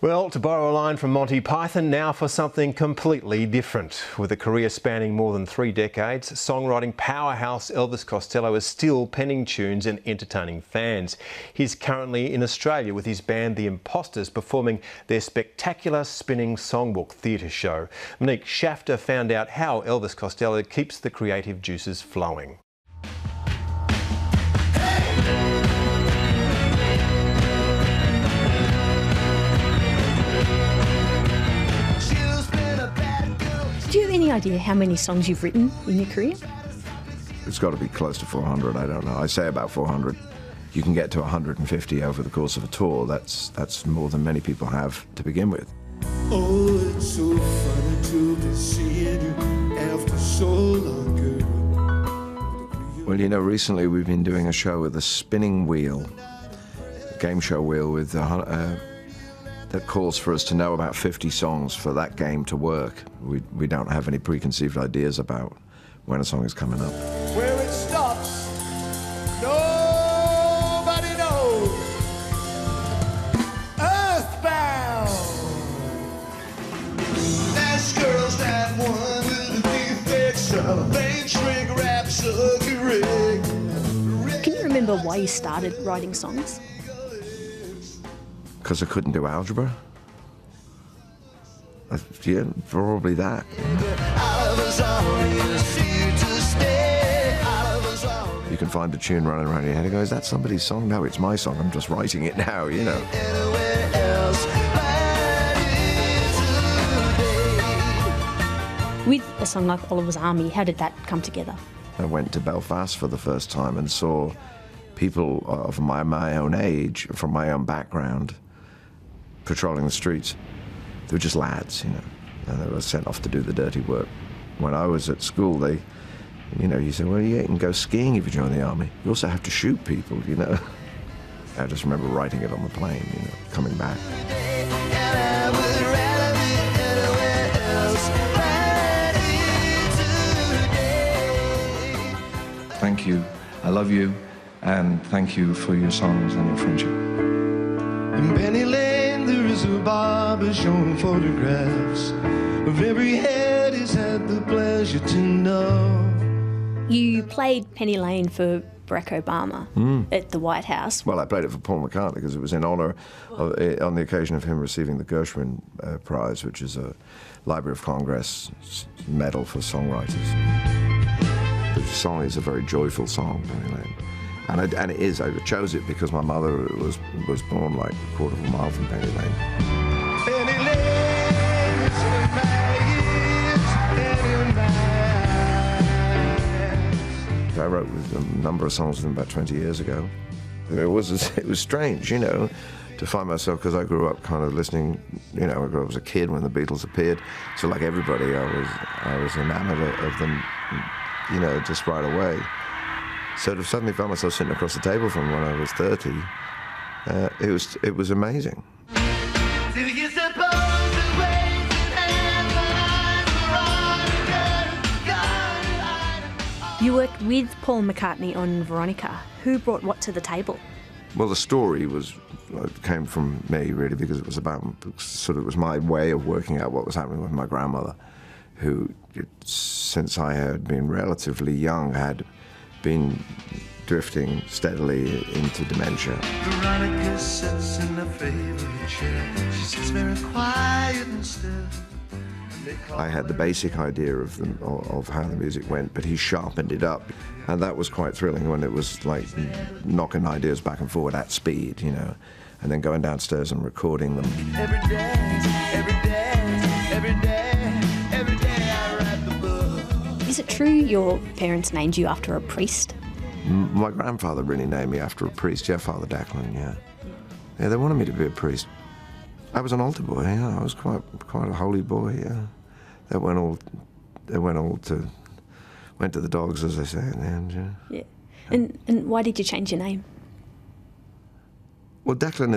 Well, to borrow a line from Monty Python, now for something completely different. With a career spanning more than 3 decades, songwriting powerhouse Elvis Costello is still penning tunes and entertaining fans. He's currently in Australia with his band The Imposters performing their spectacular spinning Songbook theatre show. Monique Shafter found out how Elvis Costello keeps the creative juices flowing. Do you have any idea how many songs you've written in your career? It's got to be close to 400, I don't know. I say about 400. You can get to 150 over the course of a tour. That's more than many people have to begin with. Oh, it's so funny to be seeing you after so long, girl. Well, you know, recently we've been doing a show with a spinning wheel, a game show wheel with that calls for us to know about 50 songs for that game to work. We don't have any preconceived ideas about when a song is coming up. Where it stops, nobody knows. Earthbound. That's girls that one with the defects of vein shrink rhapsody rig. Can you remember why you started writing songs? Because I couldn't do algebra? Yeah, probably that. You can find a tune running around your head and go, is that somebody's song? No, it's my song. I'm just writing it now, you know. With a song like Oliver's Army, how did that come together? I went to Belfast for the first time and saw people of my own age, from my own background, patrolling the streets. They were just lads, you know, and they were sent off to do the dirty work. When I was at school, you say, well, you can go skiing if you join the army. You also have to shoot people, you know. I just remember writing it on the plane, you know, coming back. Thank you, I love you, and thank you for your songs and your friendship. In Penny Lane there is a barber showing photographs of every head he's had the pleasure to know. You played Penny Lane for Barack Obama at the White House. Well, I played it for Paul McCartney because it was in honour on the occasion of him receiving the Gershwin Prize, which is a Library of Congress medal for songwriters. The song is a very joyful song, Penny Lane. And it is. I chose it because my mother was born like a quarter of a mile from Penny Lane. Penny Lane is a maze. I wrote a number of songs with him about 20 years ago. It was strange, you know, to find myself, because I grew up kind of listening, you know, I grew up as a kid when the Beatles appeared, so like everybody, I was enamored of them, you know, just right away. So to suddenly find myself sitting across the table from when I was 30, it was amazing. You worked with Paul McCartney on Veronica. Who brought what to the table? Well, the story came from me, really, because it was my way of working out what was happening with my grandmother, who, since I had been relatively young, had been drifting steadily into dementia. Veronica sits in her favorite chair. She sits very quiet and still. I had the basic idea of how the music went, but he sharpened it up, and that was quite thrilling when it was like knocking ideas back and forward at speed, you know, and then going downstairs and recording them. Every day, every day, every day, every day I write the book. Is it true your parents named you after a priest? My grandfather really named me after a priest, yeah, Father Declan, yeah. Yeah, they wanted me to be a priest. I was an altar boy, yeah, I was quite a holy boy, yeah. They went to the dogs, as they say in the end, yeah. Yeah. And why did you change your name? Well, Declan